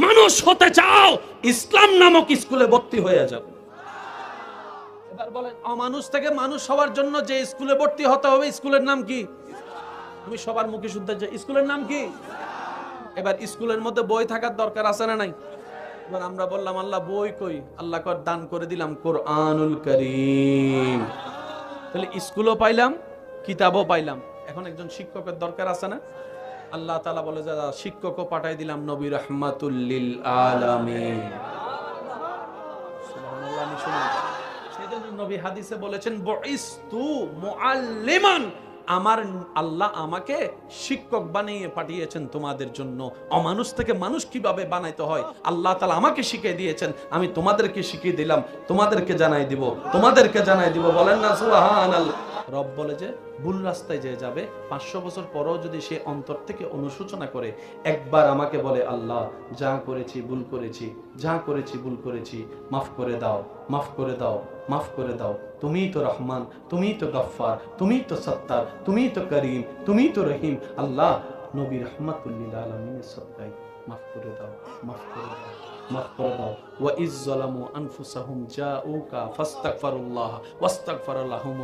মানুষ হতে চাও, ইসলাম নামক স্কুলে ভর্তি হয়ে যাও। এবার বলেন, অমানুষ থেকে মানুষ হওয়ার জন্য যে স্কুলে ভর্তি হতে হবে, স্কুলের নাম কি? আমি সবার মুখে শুনতে চাই, স্কুলের নাম কি? এবার স্কুলের মধ্যে বই থাকার দরকার আছে না নাই? এবার আমরা বললাম আল্লাহ বই কই? আল্লাহ কর দান করে দিলাম কোরআনুল কারীম। তাহলে স্কুলও পাইলাম, কিতাবও পাইলাম। এখন একজন শিক্ষকের দরকার আছে না? আল্লাহ তাআলা বলে যে শিক্ষকও পাঠাই দিলাম নবী রাহমাতুল লিল আলামিন। সুবহানাল্লাহ। আমি শুনি সেজন্য নবী হাদিসে বলেছেন বুইস্তু মুআল্লিমান, আমার আল্লাহ আমাকে শিক্ষক বানিয়ে পাঠিয়েছেন তোমাদের জন্য। অমানুষ থেকে মানুষ কিভাবে বানাইতে হয় আল্লাহ তাআলা আমাকে শিখিয়ে দিয়েছেন, আমি তোমাদেরকে শিখিয়ে দিলাম, তোমাদেরকে জানাই দিব, তোমাদেরকে জানাই দিব। বলেন না সুবহানাল্লাহ। রব বলে যে ভুল রাস্তায় যে যাবে 500 বছর পরেও যদি সে অন্তর থেকে অনুশোচনা করে, একবার আমাকে বলে আল্লাহ যা করেছি ভুল করেছি, যা করেছি ভুল করেছি, মাফ করে দাও, মাফ করে দাও, মাফ করে দাও, তুমিই তো রহমান, তুমিই তো গফফার, তুমিই তো সত্তার, তুমিই তো করিম, তুমিই তো রহিম। আল্লাহ নবী রাহমাতুল লিল আলামিনের সত্তায় মাফ করে দাও, মাফ করে দাও, মাফ করে দাও। ওয়া ইজ যালামু আনফুসাহুম জাউকা ফাস্তাগফিরুল্লাহ ওয়াস্তাগফারা লাহুম